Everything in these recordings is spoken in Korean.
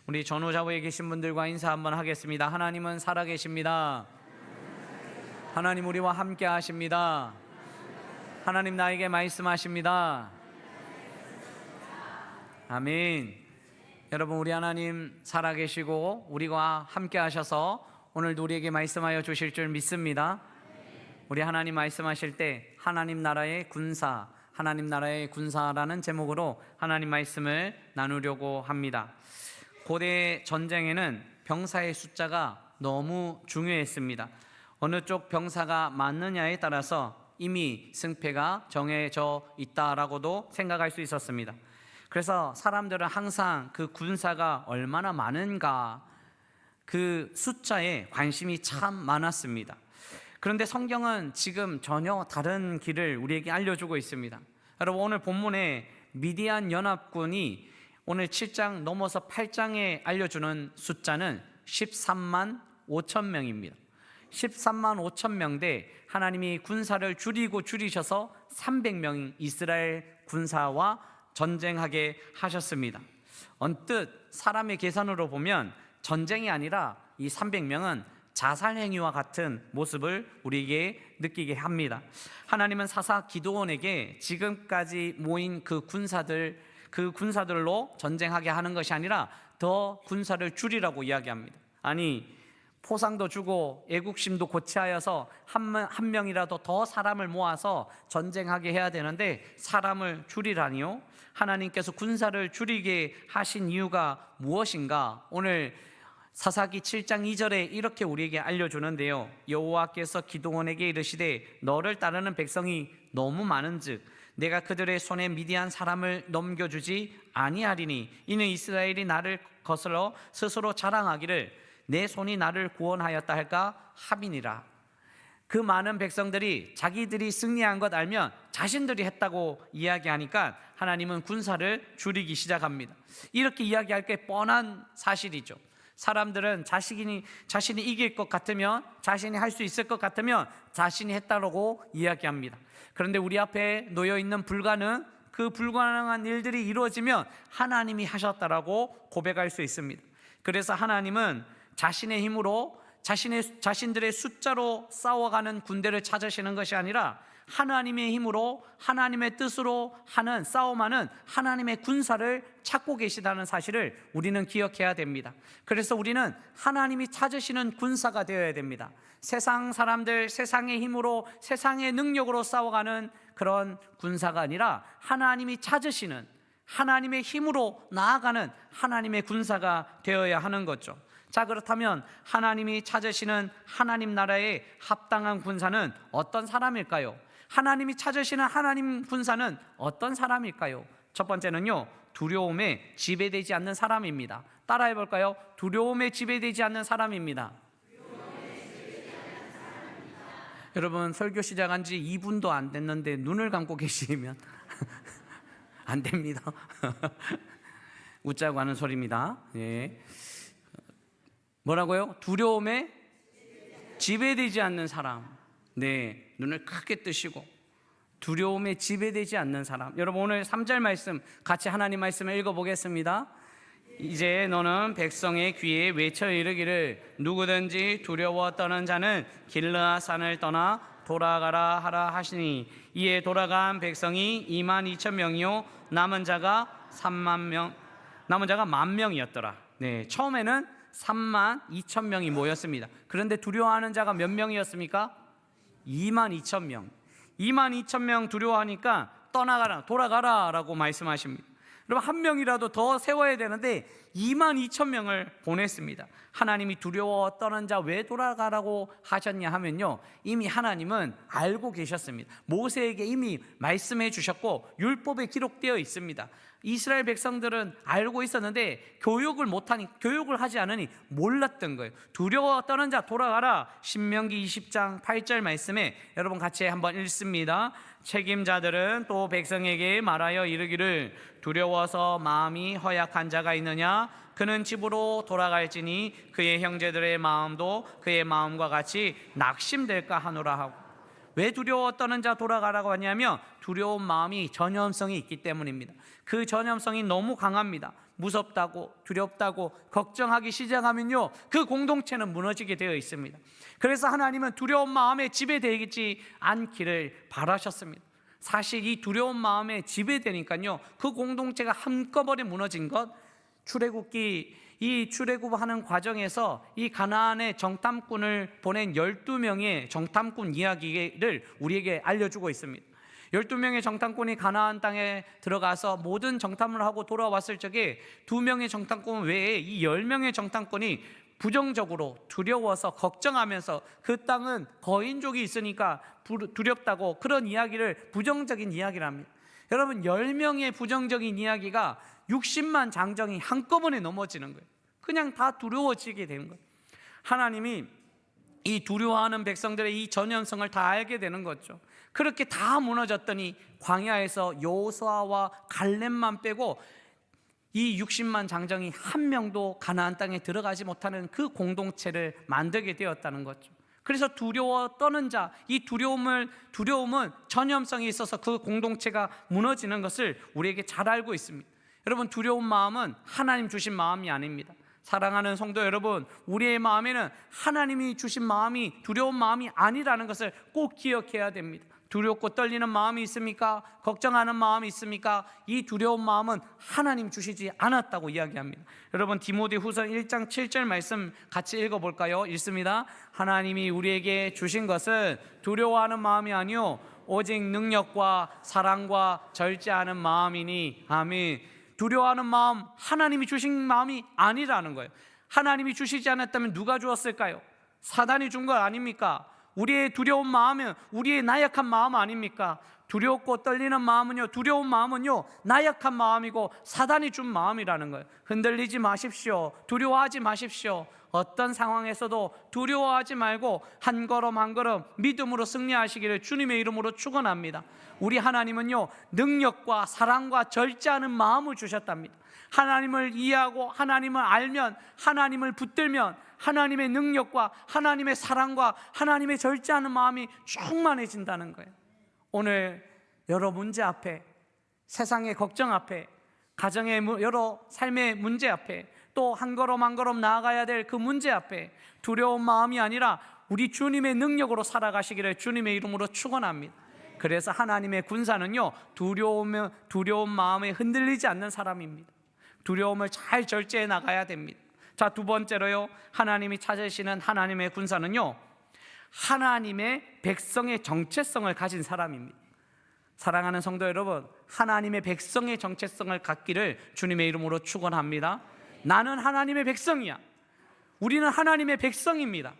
우리 전후좌우에 계신 분들과 인사 한번 하겠습니다. 하나님은 살아계십니다. 하나님 우리와 함께 하십니다. 하나님 나에게 말씀하십니다. 아멘. 여러분, 우리 하나님 살아계시고 우리와 함께 하셔서 오늘도 우리에게 말씀하여 주실 줄 믿습니다. 우리 하나님 말씀하실 때 하나님 나라의 군사, 하나님 나라의 군사라는 제목으로 하나님 말씀을 나누려고 합니다. 고대 전쟁에는 병사의 숫자가 너무 중요했습니다. 어느 쪽 병사가 많느냐에 따라서 이미 승패가 정해져 있다라고도 생각할 수 있었습니다. 그래서 사람들은 항상 그 군사가 얼마나 많은가, 그 숫자에 관심이 참 많았습니다. 그런데 성경은 지금 전혀 다른 길을 우리에게 알려주고 있습니다. 여러분, 오늘 본문에 미디안 연합군이 오늘 7장 넘어서 8장에 알려주는 숫자는 13만 5천 명입니다. 13만 5천 명 대 하나님이 군사를 줄이셔서 300명 이스라엘 군사와 전쟁하게 하셨습니다. 언뜻 사람의 계산으로 보면 전쟁이 아니라 이 300명은 자살행위와 같은 모습을 우리에게 느끼게 합니다. 하나님은 사사 기드온에게 지금까지 모인 그 군사들로 전쟁하게 하는 것이 아니라 더 군사를 줄이라고 이야기합니다. 아니, 포상도 주고 애국심도 고취하여서 한 명이라도 더 사람을 모아서 전쟁하게 해야 되는데 사람을 줄이라니요? 하나님께서 군사를 줄이게 하신 이유가 무엇인가? 오늘 사사기 7장 2절에 이렇게 우리에게 알려주는데요. 여호와께서 기드온에게 이르시되 너를 따르는 백성이 너무 많은즉 내가 그들의 손에 미디안 사람을 넘겨주지 아니하리니 이는 이스라엘이 나를 거슬러 스스로 자랑하기를 내 손이 나를 구원하였다 할까 함이니라. 그 많은 백성들이 자기들이 승리한 것 알면 자신들이 했다고 이야기하니까 하나님은 군사를 줄이기 시작합니다. 이렇게 이야기할 게 뻔한 사실이죠. 사람들은 자신이 이길 것 같으면, 자신이 할 수 있을 것 같으면 자신이 했다고 이야기합니다. 그런데 우리 앞에 놓여있는 그 불가능한 일들이 이루어지면 하나님이 하셨다라고 고백할 수 있습니다. 그래서 하나님은 자신의 힘으로 자신들의 숫자로 싸워가는 군대를 찾으시는 것이 아니라 하나님의 힘으로 하나님의 뜻으로 하는 싸움하는 하나님의 군사를 찾고 계시다는 사실을 우리는 기억해야 됩니다. 그래서 우리는 하나님이 찾으시는 군사가 되어야 됩니다. 세상 사람들, 세상의 힘으로, 세상의 능력으로 싸워가는 그런 군사가 아니라 하나님이 찾으시는, 하나님의 힘으로 나아가는 하나님의 군사가 되어야 하는 거죠. 자, 그렇다면 하나님이 찾으시는 하나님 나라에 합당한 군사는 어떤 사람일까요? 하나님이 찾으시는 하나님 군사는 어떤 사람일까요? 첫 번째는요, 두려움에 지배되지 않는 사람입니다. 따라해 볼까요? 두려움에 지배되지 않는 사람입니다. 여러분, 설교 시작한 지 2분도 안 됐는데 눈을 감고 계시면 안 됩니다. 웃자고 하는 소리입니다. 예. 뭐라고요? 두려움에 지배되지 않는 사람. 네, 눈을 크게 뜨시고 두려움에 지배되지 않는 사람. 여러분, 오늘 3절 말씀 같이 하나님 말씀을 읽어보겠습니다. 이제 너는 백성의 귀에 외쳐 이르기를 누구든지 두려워 떠는 자는 길르앗산을 떠나 돌아가라 하라 하시니 이에 돌아간 백성이 22,000명이요 남은 자가 10,000명이었더라. 네, 처음에는 32,000명이 모였습니다. 그런데 두려워하는 자가 몇 명이었습니까? 22,000명. 22,000명 두려워하니까 떠나가라, 돌아가라 라고 말씀하십니다. 여러분, 한 명이라도 더 세워야 되는데 22,000명을 보냈습니다. 하나님이 두려워 떠난 자 왜 돌아가라고 하셨냐 하면요, 이미 하나님은 알고 계셨습니다. 모세에게 이미 말씀해 주셨고 율법에 기록되어 있습니다. 이스라엘 백성들은 알고 있었는데 교육을 하지 않으니 몰랐던 거예요. 두려워 떠는 자 돌아가라. 신명기 20장 8절 말씀에 여러분 같이 한번 읽습니다. 책임자들은 또 백성에게 말하여 이르기를 두려워서 마음이 허약한 자가 있느냐? 그는 집으로 돌아갈지니 그의 형제들의 마음도 그의 마음과 같이 낙심될까 하노라 하고. 왜 두려워 떠는 자 돌아가라고 하냐면 두려운 마음이 전염성이 있기 때문입니다. 그 전염성이 너무 강합니다. 무섭다고 두렵다고 걱정하기 시작하면요, 그 공동체는 무너지게 되어 있습니다. 그래서 하나님은 두려운 마음에 지배되지 않기를 바라셨습니다. 사실 이 두려운 마음에 지배되니까요, 그 공동체가 한꺼번에 무너진 것, 이 출애굽하는 과정에서 이 가나안의 정탐꾼을 보낸 12명의 정탐꾼 이야기를 우리에게 알려주고 있습니다. 12명의 정탐꾼이 가나안 땅에 들어가서 모든 정탐을 하고 돌아왔을 적에 2명의 정탐꾼 외에 이 10명의 정탐꾼이 부정적으로 두려워서 걱정하면서 그 땅은 거인족이 있으니까 두렵다고 그런 이야기를, 부정적인 이야기를 합니다. 여러분, 10명의 부정적인 이야기가 60만 장정이 한꺼번에 넘어지는 거예요. 그냥 다 두려워지게 되는 거예요. 하나님이 이 두려워하는 백성들의 이 전염성을 다 알게 되는 거죠. 그렇게 다 무너졌더니 광야에서 여호수아와 갈렙만 빼고 이 60만 장정이 한 명도 가나안 땅에 들어가지 못하는 그 공동체를 만들게 되었다는 거죠. 그래서 두려워 떠는 자, 이 두려움은 전염성이 있어서 그 공동체가 무너지는 것을 우리에게 잘 알고 있습니다. 여러분, 두려운 마음은 하나님 주신 마음이 아닙니다. 사랑하는 성도 여러분, 우리의 마음에는 하나님이 주신 마음이 두려운 마음이 아니라는 것을 꼭 기억해야 됩니다. 두렵고 떨리는 마음이 있습니까? 걱정하는 마음이 있습니까? 이 두려운 마음은 하나님 주시지 않았다고 이야기합니다. 여러분, 디모데후서 1장 7절 말씀 같이 읽어볼까요? 읽습니다. 하나님이 우리에게 주신 것은 두려워하는 마음이 아니요 오직 능력과 사랑과 절제하는 마음이니. 아멘. 두려워하는 마음, 하나님이 주신 마음이 아니라는 거예요. 하나님이 주시지 않았다면 누가 주었을까요? 사단이 준 거 아닙니까? 우리의 두려운 마음은 우리의 나약한 마음 아닙니까? 두렵고 떨리는 마음은요, 두려운 마음은요, 나약한 마음이고 사단이 준 마음이라는 거예요. 흔들리지 마십시오. 두려워하지 마십시오. 어떤 상황에서도 두려워하지 말고 한 걸음 한 걸음 믿음으로 승리하시기를 주님의 이름으로 축원합니다. 우리 하나님은요, 능력과 사랑과 절제하는 마음을 주셨답니다. 하나님을 이해하고 하나님을 알면, 하나님을 붙들면 하나님의 능력과 하나님의 사랑과 하나님의 절제하는 마음이 충만해진다는 거예요. 오늘 여러 문제 앞에, 세상의 걱정 앞에, 가정의 여러 삶의 문제 앞에, 또 한 걸음 한 걸음 나아가야 될 그 문제 앞에 두려운 마음이 아니라 우리 주님의 능력으로 살아가시기를 주님의 이름으로 축원합니다. 그래서 하나님의 군사는요, 두려운 마음에 흔들리지 않는 사람입니다. 두려움을 잘 절제해 나가야 됩니다. 자, 두 번째로요, 하나님이 찾으시는 하나님의 군사는요, 하나님의 백성의 정체성을 가진 사람입니다. 사랑하는 성도 여러분, 하나님의 백성의 정체성을 갖기를 주님의 이름으로 축원합니다. 나는 하나님의 백성이야. 우리는 하나님의 백성입니다.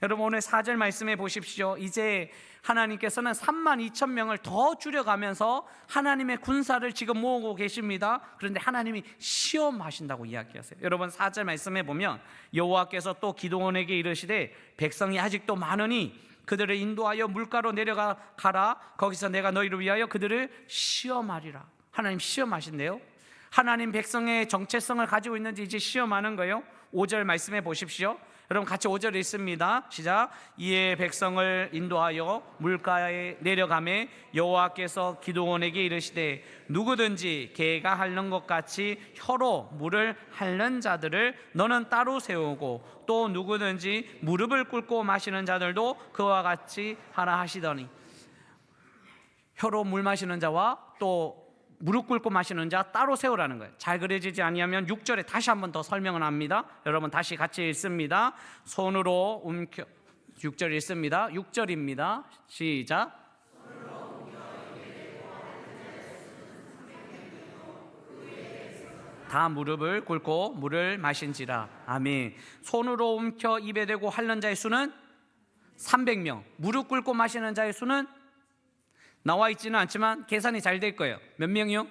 여러분, 오늘 4절 말씀해 보십시오. 이제 하나님께서는 32,000명을 더 줄여가면서 하나님의 군사를 지금 모으고 계십니다. 그런데 하나님이 시험하신다고 이야기하세요. 여러분, 4절 말씀해 보면 여호와께서 또 기드온에게 이르시되 백성이 아직도 많으니 그들을 인도하여 물가로 내려가라. 거기서 내가 너희를 위하여 그들을 시험하리라. 하나님 시험하신대요. 하나님 백성의 정체성을 가지고 있는지 이제 시험하는 거예요. 5절 말씀해 보십시오. 여러분, 같이 5절 읽습니다. 시작. 이에 백성을 인도하여 물가에 내려가매 여호와께서 기드온에게 이르시되 누구든지 개가 핥는 것 같이 혀로 물을 핥는 자들을 너는 따로 세우고 또 누구든지 무릎을 꿇고 마시는 자들도 그와 같이 하라 하시더니, 혀로 물 마시는 자와 또 무릎 꿇고 마시는 자 따로 세우라는 거예요. 잘 그려지지 아니하면 6절에 다시 한번 더 설명을 합니다. 여러분, 다시 같이 읽습니다. 손으로 움켜, 6절 읽습니다. 6절입니다. 시작. 다 무릎을 꿇고 물을 마신지라. 아멘. 손으로 움켜 입에 대고 핥는 자의 수는 300명. 무릎 꿇고 마시는 자의 수는 나와 있지는 않지만 계산이 잘 될 거예요. 몇 명이요?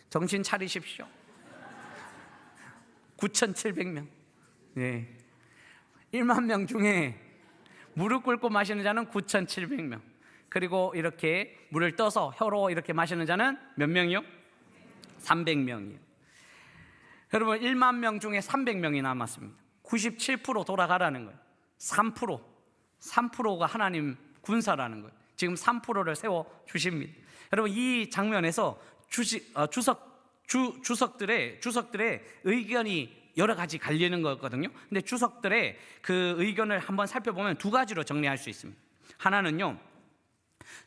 정신 차리십시오. 9,700명. 네. 1만 명 중에 무릎 꿇고 마시는 자는 9,700명. 그리고 이렇게 물을 떠서 혀로 이렇게 마시는 자는 몇 명이요? 300명이요. 여러분, 1만 명 중에 300명이 남았습니다. 97% 돌아가라는 거예요. 3%가 하나님 군사라는 거예요. 지금 3%를 세워 주십니다. 여러분, 이 장면에서 주석들의 의견이 여러 가지 갈리는 거거든요. 근데 주석들의 그 의견을 한번 살펴보면 두 가지로 정리할 수 있습니다. 하나는요,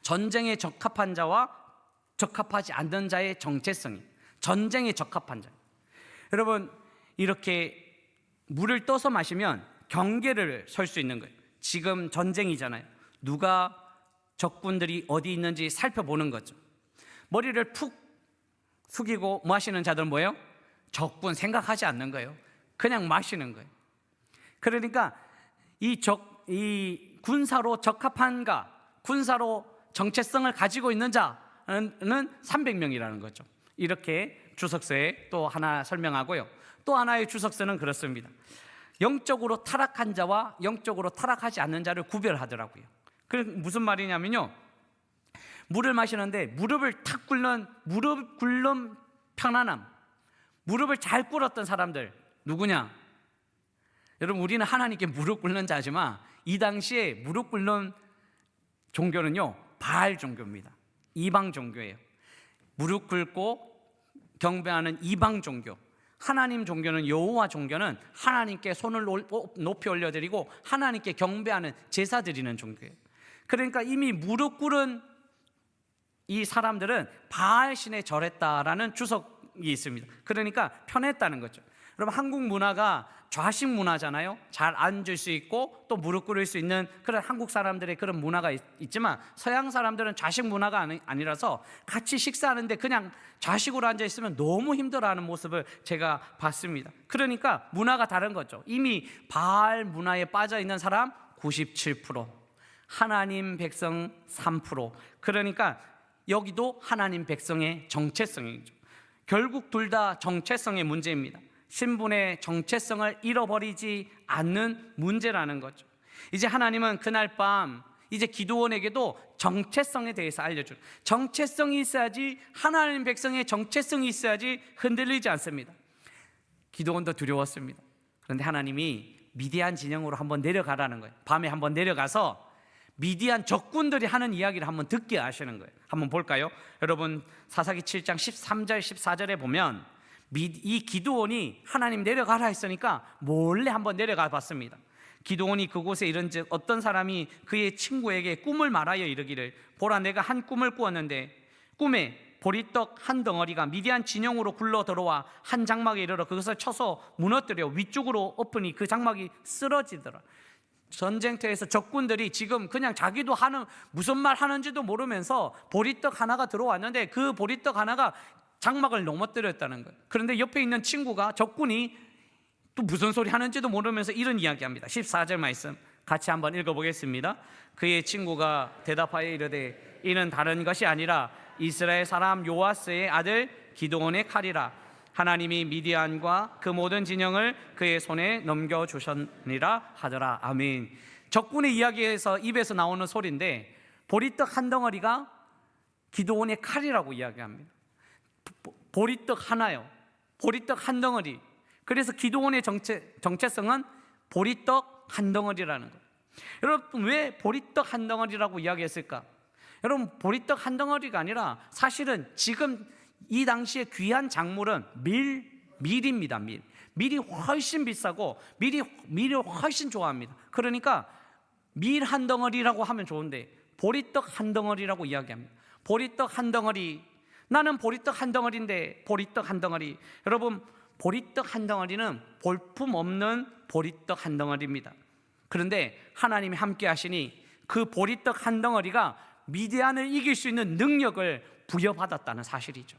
전쟁에 적합한 자와 적합하지 않는 자의 정체성이, 전쟁에 적합한 자. 여러분, 이렇게 물을 떠서 마시면 경계를 설 수 있는 거예요. 지금 전쟁이잖아요. 누가 적군들이 어디 있는지 살펴보는 거죠. 머리를 푹 숙이고 마시는 자들은 뭐예요? 적군 생각하지 않는 거예요. 그냥 마시는 거예요. 그러니까 이 군사로 적합한가, 군사로 정체성을 가지고 있는 자는 300명이라는 거죠. 이렇게 주석서에 또 하나 설명하고요. 또 하나의 주석서는 그렇습니다. 영적으로 타락한 자와 영적으로 타락하지 않는 자를 구별하더라고요. 그 무슨 말이냐면요, 물을 마시는데 무릎을 탁 꿇는, 무릎 꿇는 편안함, 무릎을 잘 꿇었던 사람들 누구냐? 여러분, 우리는 하나님께 무릎 꿇는 자지만 이 당시에 무릎 꿇는 종교는요, 바알 종교입니다. 이방 종교예요. 무릎 꿇고 경배하는 이방 종교. 하나님 종교는, 여호와 종교는 하나님께 손을 높이 올려드리고 하나님께 경배하는, 제사 드리는 종교예요. 그러니까 이미 무릎 꿇은 이 사람들은 바알 신에 절했다라는 주석이 있습니다. 그러니까 편했다는 거죠. 여러분, 한국 문화가 좌식 문화잖아요. 잘 앉을 수 있고 또 무릎 꿇을 수 있는 그런 한국 사람들의 그런 문화가 있지만, 서양 사람들은 좌식 문화가 아니라서 같이 식사하는데 그냥 좌식으로 앉아 있으면 너무 힘들어하는 모습을 제가 봤습니다. 그러니까 문화가 다른 거죠. 이미 바알 문화에 빠져 있는 사람 97%, 하나님 백성 3%. 그러니까 여기도 하나님 백성의 정체성이죠. 결국 둘 다 정체성의 문제입니다. 신분의 정체성을 잃어버리지 않는 문제라는 거죠. 이제 하나님은 그날 밤 이제 기드온에게도 정체성에 대해서 알려줘요. 정체성이 있어야지, 하나님 백성의 정체성이 있어야지 흔들리지 않습니다. 기드온도 두려웠습니다. 그런데 하나님이 미디안 진영으로 한번 내려가라는 거예요. 밤에 한번 내려가서 미디안 적군들이 하는 이야기를 한번 듣게 하시는 거예요. 한번 볼까요? 여러분, 사사기 7장 13절 14절에 보면 이 기드온이 하나님 내려가라 했으니까 몰래 한번 내려가 봤습니다. 기드온이 그곳에 이른즉 어떤 사람이 그의 친구에게 꿈을 말하여 이르기를, 보라, 내가 한 꿈을 꾸었는데 꿈에 보리떡 한 덩어리가 미디안 진영으로 굴러 들어와 한 장막에 이르러 그것을 쳐서 무너뜨려 위쪽으로 엎으니 그 장막이 쓰러지더라. 전쟁터에서 적군들이 지금 그냥 자기도 하는, 무슨 말 하는지도 모르면서 보리떡 하나가 들어왔는데 그 보리떡 하나가 장막을 넘어뜨렸다는 거예요. 그런데 옆에 있는 친구가, 적군이 또 무슨 소리 하는지도 모르면서 이런 이야기합니다. 14절 말씀 같이 한번 읽어보겠습니다. 그의 친구가 대답하여 이르되 이는 다른 것이 아니라 이스라엘 사람 요아스의 아들 기드온의 칼이라. 하나님이 미디안과 그 모든 진영을 그의 손에 넘겨주셨니라 하더라. 아멘. 적군의 이야기에서 입에서 나오는 소리인데 보리떡 한 덩어리가 기드온의 칼이라고 이야기합니다. 보리떡 하나요. 보리떡 한 덩어리. 그래서 기드온의 정체성은 보리떡 한 덩어리라는 거예요. 여러분, 왜 보리떡 한 덩어리라고 이야기했을까? 여러분, 보리떡 한 덩어리가 아니라 사실은 지금 이 당시에 귀한 작물은 밀입니다. 밀이 훨씬 비싸고 밀을 훨씬 좋아합니다. 그러니까 밀 한 덩어리라고 하면 좋은데 보리떡 한 덩어리라고 이야기합니다. 보리떡 한 덩어리. 나는 보리떡 한 덩어리인데 보리떡 한 덩어리. 여러분, 보리떡 한 덩어리는 볼품 없는 보리떡 한 덩어리입니다. 그런데 하나님이 함께 하시니 그 보리떡 한 덩어리가 미디안을 이길 수 있는 능력을 부여받았다는 사실이죠.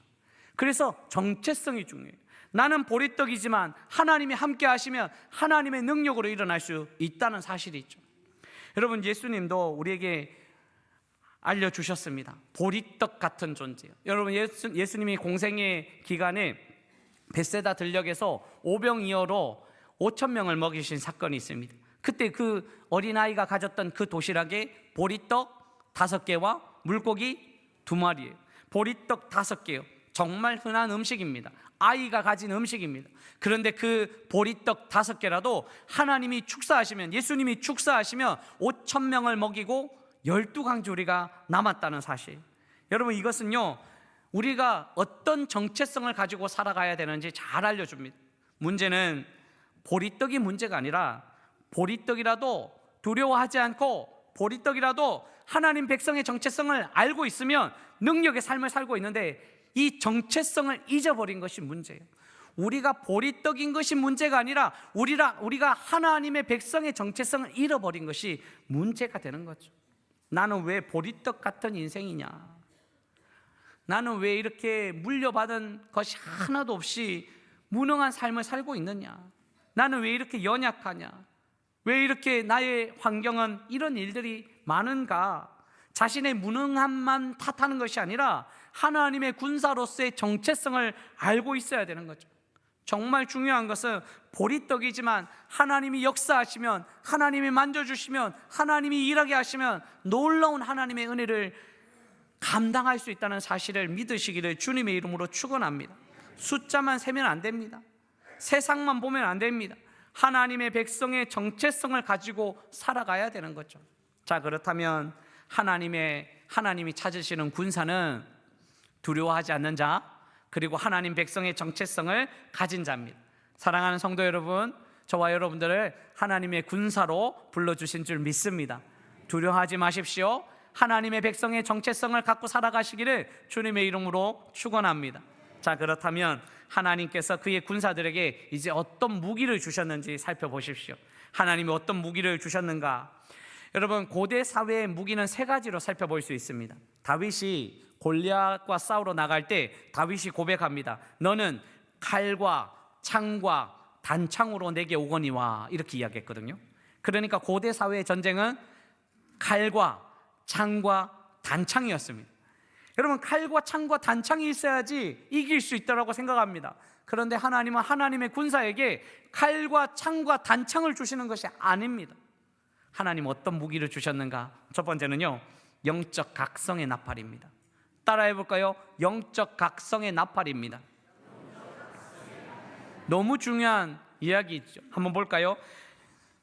그래서 정체성이 중요해요. 나는 보리떡이지만 하나님이 함께 하시면 하나님의 능력으로 일어날 수 있다는 사실이죠. 여러분, 예수님도 우리에게 알려주셨습니다. 보리떡 같은 존재예요. 여러분, 예수님이 공생의 기간에 벳세다 들녘에서 오병이어로 5,000명을 먹이신 사건이 있습니다. 그때 그 어린아이가 가졌던 그 도시락에 보리떡 5개와 물고기 2마리예요. 보리떡 5개요. 정말 흔한 음식입니다. 아이가 가진 음식입니다. 그런데 그 보리떡 5개라도 하나님이 축사하시면, 예수님이 축사하시면 5,000명을 먹이고 12강조리가 남았다는 사실. 여러분, 이것은요, 우리가 어떤 정체성을 가지고 살아가야 되는지 잘 알려줍니다. 문제는 보리떡이 문제가 아니라 보리떡이라도 두려워하지 않고 보리떡이라도 하나님 백성의 정체성을 알고 있으면 능력의 삶을 살고 있는데 이 정체성을 잊어버린 것이 문제예요. 우리가 보리떡인 것이 문제가 아니라 우리가 하나님의 백성의 정체성을 잃어버린 것이 문제가 되는 거죠. 나는 왜 보리떡 같은 인생이냐? 나는 왜 이렇게 물려받은 것이 하나도 없이 무능한 삶을 살고 있느냐? 나는 왜 이렇게 연약하냐? 왜 이렇게 나의 환경은 이런 일들이 많은가? 자신의 무능함만 탓하는 것이 아니라 하나님의 군사로서의 정체성을 알고 있어야 되는 거죠. 정말 중요한 것은 보리떡이지만 하나님이 역사하시면, 하나님이 만져주시면, 하나님이 일하게 하시면 놀라운 하나님의 은혜를 감당할 수 있다는 사실을 믿으시기를 주님의 이름으로 축원합니다. 숫자만 세면 안 됩니다. 세상만 보면 안 됩니다. 하나님의 백성의 정체성을 가지고 살아가야 되는 거죠. 자, 그렇다면 하나님이 찾으시는 군사는 두려워하지 않는 자, 그리고 하나님 백성의 정체성을 가진 자입니다. 사랑하는 성도 여러분, 저와 여러분들을 하나님의 군사로 불러주신 줄 믿습니다. 두려워하지 마십시오. 하나님의 백성의 정체성을 갖고 살아가시기를 주님의 이름으로 축원합니다. 자, 그렇다면 하나님께서 그의 군사들에게 이제 어떤 무기를 주셨는지 살펴보십시오. 하나님이 어떤 무기를 주셨는가? 여러분, 고대 사회의 무기는 세 가지로 살펴볼 수 있습니다. 다윗이 골리앗과 싸우러 나갈 때 다윗이 고백합니다. 너는 칼과 창과 단창으로 내게 오거니와, 이렇게 이야기했거든요. 그러니까 고대 사회의 전쟁은 칼과 창과 단창이었습니다. 여러분, 칼과 창과 단창이 있어야지 이길 수 있다고 생각합니다. 그런데 하나님은 하나님의 군사에게 칼과 창과 단창을 주시는 것이 아닙니다. 하나님 어떤 무기를 주셨는가? 첫 번째는요, 영적 각성의 나팔입니다. 따라해 볼까요? 영적 각성의 나팔입니다. 너무 중요한 이야기죠. 한번 볼까요?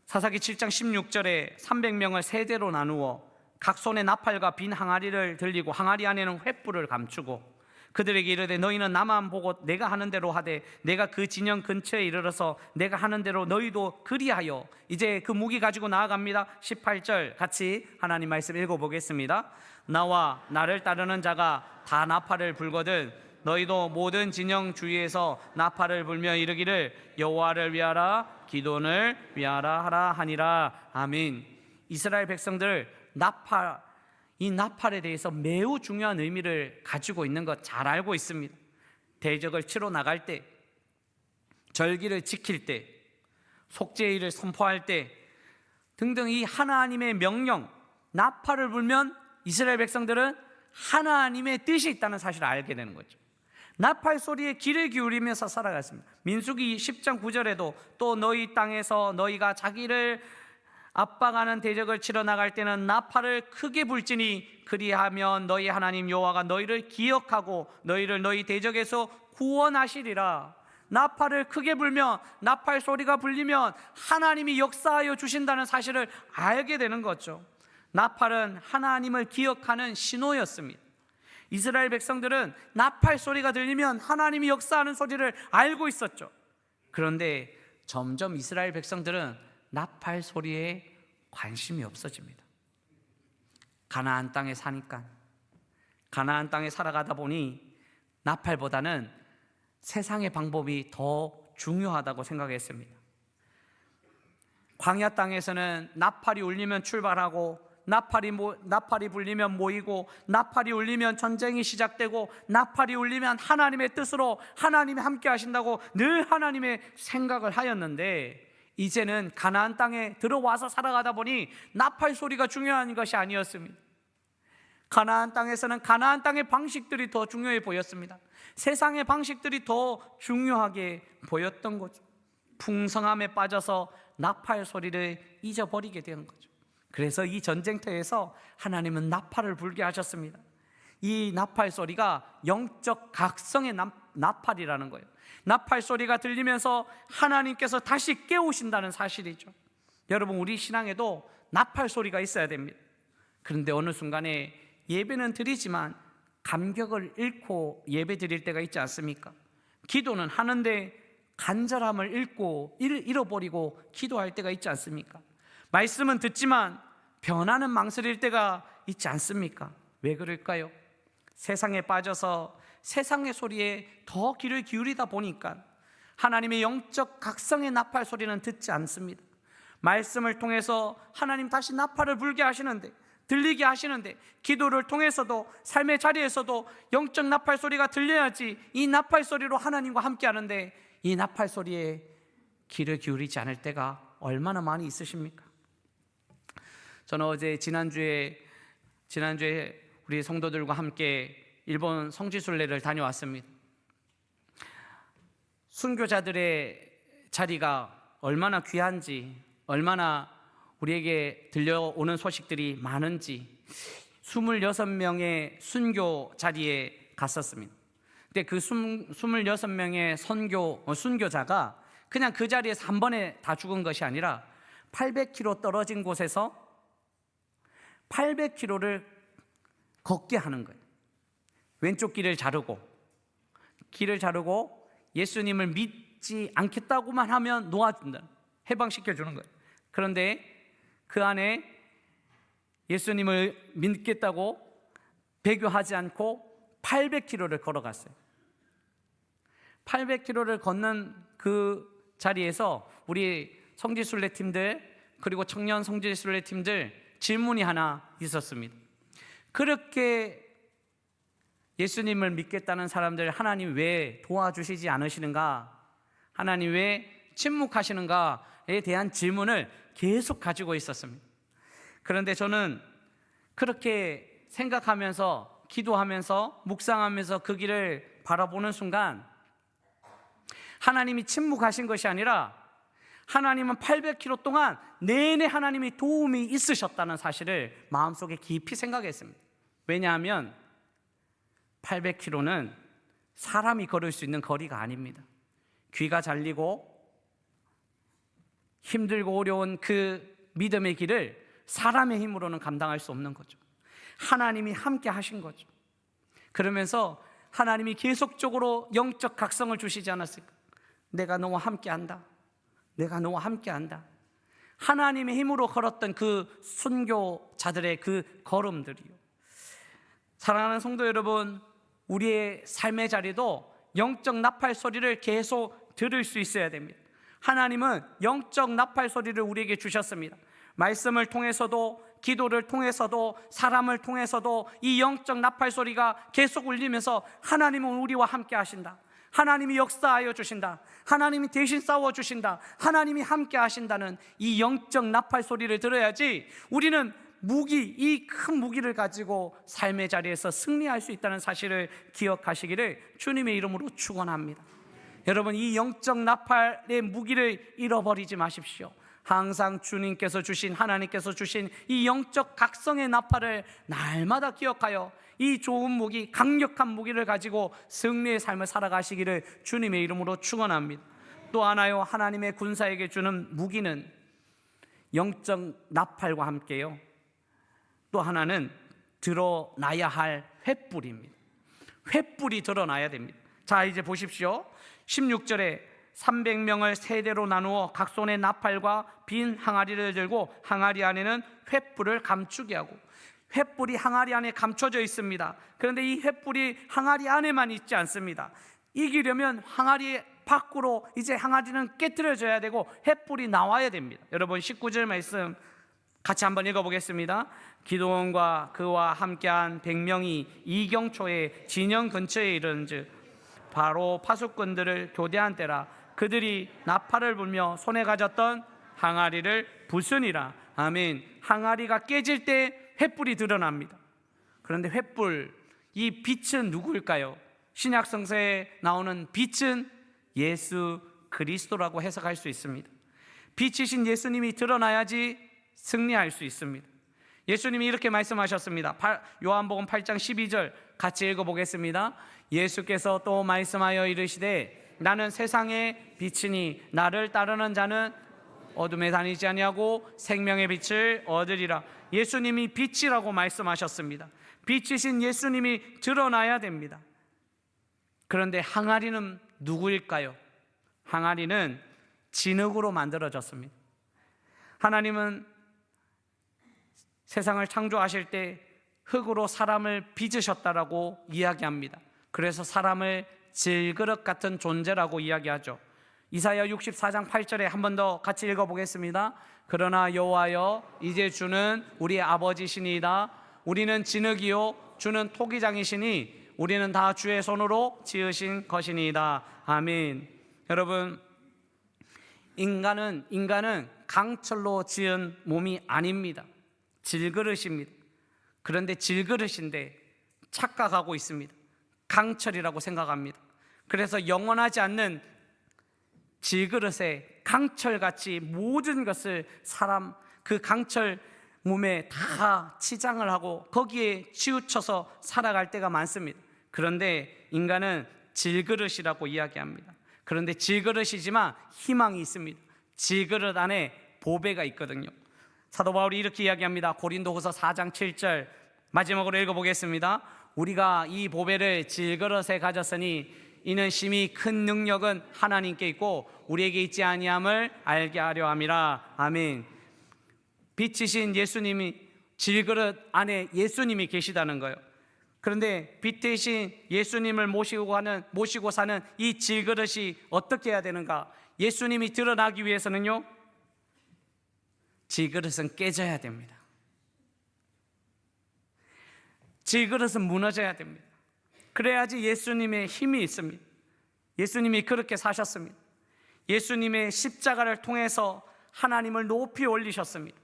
사사기 7장 16절에 300명을 세대로 나누어 각 손에 나팔과 빈 항아리를 들리고 항아리 안에는 횃불을 감추고 그들에게 이르되 너희는 나만 보고 내가 하는 대로 하되 내가 그 진영 근처에 이르러서 내가 하는 대로 너희도 그리하여. 이제 그 무기 가지고 나아갑니다. 18절 같이 하나님 말씀 읽어보겠습니다. 나와 나를 따르는 자가 다 나팔을 불거든 너희도 모든 진영 주위에서 나팔을 불며 이르기를 여호와를 위하라 기돈을 위하라 하라 하니라. 아멘. 이스라엘 백성들 이 나팔에 대해서 매우 중요한 의미를 가지고 있는 것 잘 알고 있습니다. 대적을 치러 나갈 때, 절기를 지킬 때, 속죄일을 선포할 때 등등 이 하나님의 명령, 나팔을 불면 이스라엘 백성들은 하나님의 뜻이 있다는 사실을 알게 되는 거죠. 나팔 소리에 귀를 기울이면서 살아갔습니다. 민수기 10장 9절에도 또 너희 땅에서 너희가 자기를 압박하는 대적을 치러 나갈 때는 나팔을 크게 불지니 그리하면 너희 하나님 여호와가 너희를 기억하고 너희를 너희 대적에서 구원하시리라. 나팔을 크게 불면, 나팔 소리가 불리면 하나님이 역사하여 주신다는 사실을 알게 되는 거죠. 나팔은 하나님을 기억하는 신호였습니다. 이스라엘 백성들은 나팔 소리가 들리면 하나님이 역사하는 소리를 알고 있었죠. 그런데 점점 이스라엘 백성들은 나팔 소리에 관심이 없어집니다. 가나안 땅에 사니까, 가나안 땅에 살아가다 보니 나팔보다는 세상의 방법이 더 중요하다고 생각했습니다. 광야 땅에서는 나팔이 울리면 출발하고, 나팔이 불리면 모이고, 나팔이 울리면 전쟁이 시작되고, 나팔이 울리면 하나님의 뜻으로 하나님이 함께 하신다고 늘 하나님의 생각을 하였는데, 이제는 가나안 땅에 들어와서 살아가다 보니 나팔 소리가 중요한 것이 아니었습니다. 가나안 땅에서는 가나안 땅의 방식들이 더 중요해 보였습니다. 세상의 방식들이 더 중요하게 보였던 거죠. 풍성함에 빠져서 나팔 소리를 잊어버리게 된 거죠. 그래서 이 전쟁터에서 하나님은 나팔을 불게 하셨습니다. 이 나팔 소리가 영적 각성의 나팔이라는 거예요. 나팔 소리가 들리면서 하나님께서 다시 깨우신다는 사실이죠. 여러분, 우리 신앙에도 나팔 소리가 있어야 됩니다. 그런데 어느 순간에 예배는 드리지만 감격을 잃고 예배 드릴 때가 있지 않습니까? 기도는 하는데 간절함을 잃어버리고 기도할 때가 있지 않습니까? 말씀은 듣지만 변화는 망설일 때가 있지 않습니까? 왜 그럴까요? 세상에 빠져서 세상의 소리에 더 귀를 기울이다 보니까 하나님의 영적 각성의 나팔 소리는 듣지 않습니다. 말씀을 통해서 하나님 다시 나팔을 불게 하시는데, 들리게 하시는데, 기도를 통해서도 삶의 자리에서도 영적 나팔 소리가 들려야지 이 나팔 소리로 하나님과 함께 하는데, 이 나팔 소리에 귀를 기울이지 않을 때가 얼마나 많이 있으십니까? 저는 어제 지난주에 우리 성도들과 함께 일본 성지순례를 다녀왔습니다. 순교자들의 자리가 얼마나 귀한지, 얼마나 우리에게 들려오는 소식들이 많은지 26명의 순교 자리에 갔었습니다. 근데 그 26명의 순교자가 그냥 그 자리에서 한 번에 다 죽은 것이 아니라 800km 떨어진 곳에서 800km를 걷게 하는 거예요. 왼쪽 길을 자르고 예수님을 믿지 않겠다고만 하면 놓아준다, 해방시켜주는 거예요. 그런데 그 안에 예수님을 믿겠다고 배교하지 않고 800km를 걸어갔어요. 800km를 걷는 그 자리에서 우리 성지순례팀들 그리고 청년 성지순례팀들 질문이 하나 있었습니다. 그렇게 예수님을 믿겠다는 사람들 하나님 왜 도와주시지 않으시는가? 하나님 왜 침묵하시는가에 대한 질문을 계속 가지고 있었습니다. 그런데 저는 그렇게 생각하면서 기도하면서 묵상하면서 그 길을 바라보는 순간 하나님이 침묵하신 것이 아니라 하나님은 800km 동안 내내 하나님이 도움이 있으셨다는 사실을 마음속에 깊이 생각했습니다. 왜냐하면 800km는 사람이 걸을 수 있는 거리가 아닙니다. 귀가 잘리고 힘들고 어려운 그 믿음의 길을 사람의 힘으로는 감당할 수 없는 거죠. 하나님이 함께 하신 거죠. 그러면서 하나님이 계속적으로 영적 각성을 주시지 않았을까? 내가 너와 함께 한다. 내가 너와 함께 한다. 하나님의 힘으로 걸었던 그 순교자들의 그 걸음들이요. 사랑하는 성도 여러분, 우리의 삶의 자리도 영적 나팔 소리를 계속 들을 수 있어야 됩니다. 하나님은 영적 나팔 소리를 우리에게 주셨습니다. 말씀을 통해서도 기도를 통해서도 사람을 통해서도 이 영적 나팔 소리가 계속 울리면서 하나님은 우리와 함께 하신다. 하나님이 역사하여 주신다. 하나님이 대신 싸워 주신다. 하나님이 함께 하신다는 이 영적 나팔 소리를 들어야지 우리는 이 큰 무기를 가지고 삶의 자리에서 승리할 수 있다는 사실을 기억하시기를 주님의 이름으로 축원합니다. 여러분, 이 영적 나팔의 무기를 잃어버리지 마십시오. 항상 주님께서 주신, 하나님께서 주신 이 영적 각성의 나팔을 날마다 기억하여 이 좋은 무기, 강력한 무기를 가지고 승리의 삶을 살아가시기를 주님의 이름으로 축원합니다. 또 하나요, 하나님의 군사에게 주는 무기는 영적 나팔과 함께요, 또 하나는 드러나야 할 횃불입니다. 횃불이 드러나야 됩니다. 자, 이제 보십시오. 16절에 300명을 세대로 나누어 각 손에 나팔과 빈 항아리를 들고 항아리 안에는 횃불을 감추게 하고, 횃불이 항아리 안에 감춰져 있습니다. 그런데 이 횃불이 항아리 안에만 있지 않습니다. 이기려면 항아리 밖으로 이제 항아리는 깨트려져야 되고 횃불이 나와야 됩니다. 여러분, 19절 말씀 같이 한번 읽어보겠습니다. 기드온과 그와 함께한 100명이 이경초에 진영 근처에 이르는즉 바로 파수꾼들을 교대한 때라. 그들이 나팔을 불며 손에 가졌던 항아리를 부수니라. 아멘. 항아리가 깨질 때 횃불이 드러납니다. 그런데 횃불, 이 빛은 누구일까요? 신약 성서에 나오는 빛은 예수 그리스도라고 해석할 수 있습니다. 빛이신 예수님이 드러나야지 승리할 수 있습니다. 예수님이 이렇게 말씀하셨습니다. 요한복음 8장 12절 같이 읽어보겠습니다. 예수께서 또 말씀하여 이르시되 나는 세상의 빛이니 나를 따르는 자는 어둠에 다니지 아니하고 생명의 빛을 얻으리라. 예수님이 빛이라고 말씀하셨습니다. 빛이신 예수님이 드러나야 됩니다. 그런데 항아리는 누구일까요? 항아리는 진흙으로 만들어졌습니다. 하나님은 세상을 창조하실 때 흙으로 사람을 빚으셨다라고 이야기합니다. 그래서 사람을 질그릇 같은 존재라고 이야기하죠. 이사야 64장 8절에 한 번 더 같이 읽어보겠습니다. 그러나 여호와여, 이제 주는 우리 아버지시니이다. 우리는 진흙이요 주는 토기장이시니 우리는 다 주의 손으로 지으신 것이니이다. 아멘. 여러분, 인간은 강철로 지은 몸이 아닙니다. 질그릇입니다. 그런데 질그릇인데 착각하고 있습니다. 강철이라고 생각합니다. 그래서 영원하지 않는 질그릇에 강철같이 모든 것을 사람 그 강철 몸에 다 치장을 하고 거기에 치우쳐서 살아갈 때가 많습니다. 그런데 인간은 질그릇이라고 이야기합니다. 그런데 질그릇이지만 희망이 있습니다. 질그릇 안에 보배가 있거든요. 사도 바울이 이렇게 이야기합니다. 고린도후서 4장 7절 마지막으로 읽어보겠습니다. 우리가 이 보배를 질그릇에 가졌으니 이는 심히 큰 능력은 하나님께 있고 우리에게 있지 아니함을 알게 하려 함이라. 아멘. 빛이신 예수님이 질그릇 안에 예수님이 계시다는 거예요. 그런데 빛 대신 예수님을 모시고 사는 이 질그릇이 어떻게 해야 되는가? 예수님이 드러나기 위해서는요, 질그릇은 깨져야 됩니다. 질그릇은 무너져야 됩니다. 그래야지 예수님의 힘이 있습니다. 예수님이 그렇게 사셨습니다. 예수님의 십자가를 통해서 하나님을 높이 올리셨습니다.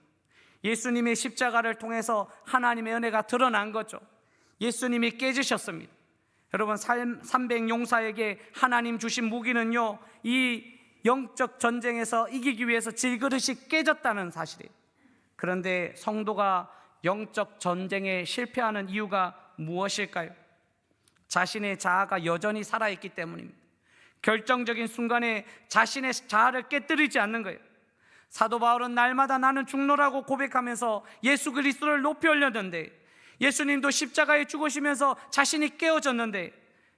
예수님의 십자가를 통해서 하나님의 은혜가 드러난 거죠. 예수님이 깨지셨습니다. 여러분, 300용사에게 하나님 주신 무기는요, 이 영적 전쟁에서 이기기 위해서 질그릇이 깨졌다는 사실이에요. 그런데 성도가 영적 전쟁에 실패하는 이유가 무엇일까요? 자신의 자아가 여전히 살아있기 때문입니다. 결정적인 순간에 자신의 자아를 깨뜨리지 않는 거예요. 사도 바울은 날마다 나는 죽노라고 고백하면서 예수 그리스도를 높이 올렸는데, 예수님도 십자가에 죽으시면서 자신이 깨어졌는데,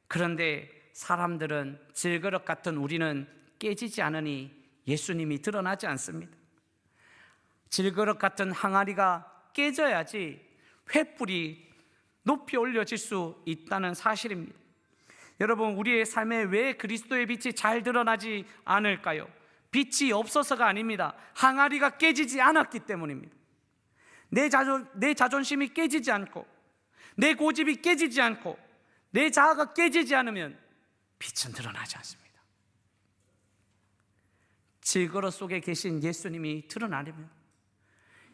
그런데 사람들은 질그릇 같은 우리는 깨지지 않으니 예수님이 드러나지 않습니다. 질그릇 같은 항아리가 깨져야지 횃불이 높이 올려질 수 있다는 사실입니다. 여러분, 우리의 삶에 왜 그리스도의 빛이 잘 드러나지 않을까요? 빛이 없어서가 아닙니다. 항아리가 깨지지 않았기 때문입니다. 내 자존심이 깨지지 않고, 내 고집이 깨지지 않고, 내 자아가 깨지지 않으면 빛은 드러나지 않습니다. 질그릇 속에 계신 예수님이 드러나려면,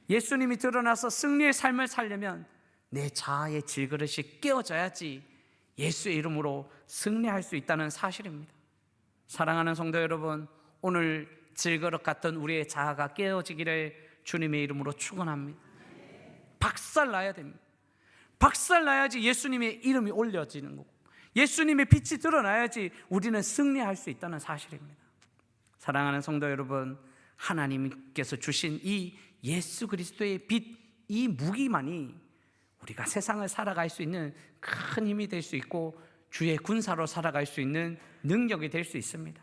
예수님이 드러나서 승리의 삶을 살려면 내 자아의 질그릇이 깨어져야지 예수의 이름으로 승리할 수 있다는 사실입니다. 사랑하는 성도 여러분, 오늘 질그릇 같은 우리의 자아가 깨어지기를 주님의 이름으로 축원합니다. 박살나야 됩니다. 박살나야지 예수님의 이름이 올려지는 거고, 예수님의 빛이 드러나야지 우리는 승리할 수 있다는 사실입니다. 사랑하는 성도 여러분, 하나님께서 주신 이 예수 그리스도의 빛, 이 무기만이 우리가 세상을 살아갈 수 있는 큰 힘이 될 수 있고 주의 군사로 살아갈 수 있는 능력이 될 수 있습니다.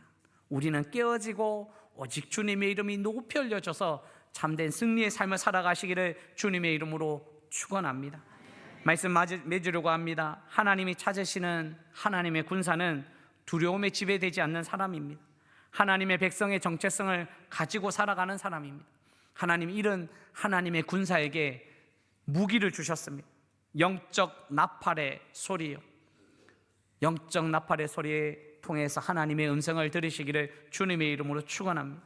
우리는 깨어지고 오직 주님의 이름이 높이 올려져서 참된 승리의 삶을 살아가시기를 주님의 이름으로 축원합니다. 말씀 맺으려고 합니다. 하나님이 찾으시는 하나님의 군사는 두려움에 지배되지 않는 사람입니다. 하나님의 백성의 정체성을 가지고 살아가는 사람입니다. 하나님이 이런 하나님의 군사에게 무기를 주셨습니다. 영적 나팔의 소리요, 영적 나팔의 소리에 통해서 하나님의 음성을 들으시기를 주님의 이름으로 축원합니다.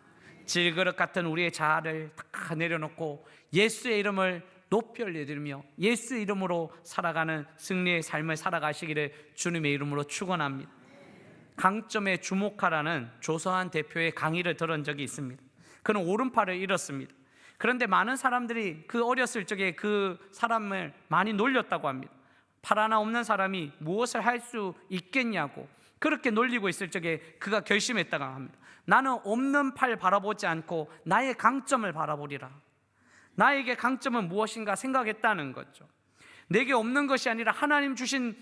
질그릇 같은 우리의 자아를 다 내려놓고 예수의 이름을 높이 올려드리며 예수의 이름으로 살아가는 승리의 삶을 살아가시기를 주님의 이름으로 축원합니다. 강점에 주목하라는 조성한 대표의 강의를 들은 적이 있습니다. 그는 오른팔을 잃었습니다. 그런데 많은 사람들이 그 어렸을 적에 그 사람을 많이 놀렸다고 합니다. 팔 하나 없는 사람이 무엇을 할 수 있겠냐고, 그렇게 놀리고 있을 적에 그가 결심했다고 합니다. 나는 없는 팔 바라보지 않고 나의 강점을 바라보리라. 나에게 강점은 무엇인가 생각했다는 거죠. 내게 없는 것이 아니라 하나님 주신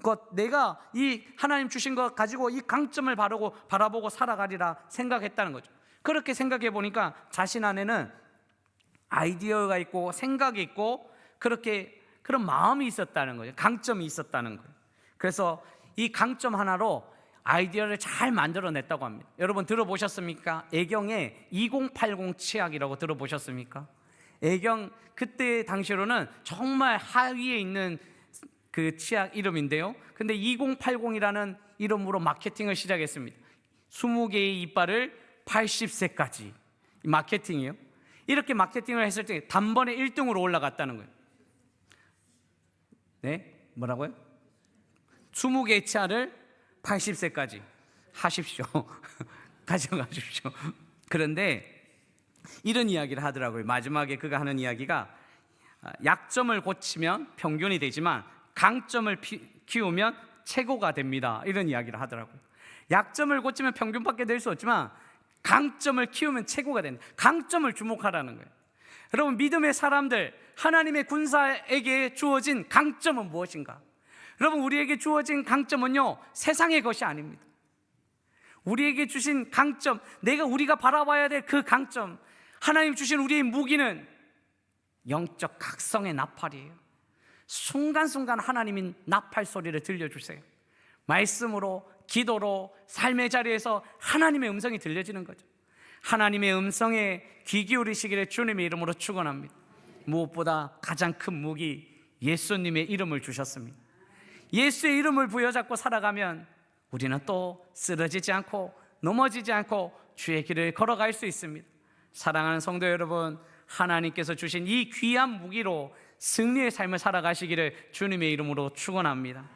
것, 내가 이 하나님 주신 것 가지고 이 강점을 바라보고 살아가리라 생각했다는 거죠. 그렇게 생각해 보니까 자신 안에는 아이디어가 있고 생각이 있고 그런 마음이 있었다는 거죠. 강점이 있었다는 거예요. 그래서 이 강점 하나로 아이디어를 잘 만들어냈다고 합니다. 여러분 들어보셨습니까? 애경의 2080 치약이라고 들어보셨습니까? 애경 그때 당시로는 정말 하위에 있는 그 치약 이름인데요. 근데 2080이라는 이름으로 마케팅을 시작했습니다. 20개의 이빨을 80세까지 마케팅이에요. 이렇게 마케팅을 했을 때 단번에 1등으로 올라갔다는 거예요. 네? 뭐라고요? 20개의 치아를 80세까지 하십시오. 가져가십시오. 그런데 이런 이야기를 하더라고요. 마지막에 그가 하는 이야기가 약점을 고치면 평균이 되지만 강점을 키우면 최고가 됩니다. 이런 이야기를 하더라고요. 약점을 고치면 평균밖에 될 수 없지만 강점을 키우면 최고가 된다. 강점을 주목하라는 거예요. 여러분 믿음의 사람들, 하나님의 군사에게 주어진 강점은 무엇인가? 여러분 우리에게 주어진 강점은요 세상의 것이 아닙니다. 우리에게 주신 강점, 우리가 바라봐야 될 그 강점, 하나님 주신 우리의 무기는 영적 각성의 나팔이에요. 순간순간 하나님이 나팔 소리를 들려주세요. 말씀으로, 기도로, 삶의 자리에서 하나님의 음성이 들려지는 거죠. 하나님의 음성에 귀 기울이시기를 주님의 이름으로 축원합니다. 무엇보다 가장 큰 무기 예수님의 이름을 주셨습니다. 예수의 이름을 부여잡고 살아가면 우리는 또 쓰러지지 않고 넘어지지 않고 주의 길을 걸어갈 수 있습니다. 사랑하는 성도 여러분, 하나님께서 주신 이 귀한 무기로 승리의 삶을 살아가시기를 주님의 이름으로 축원합니다.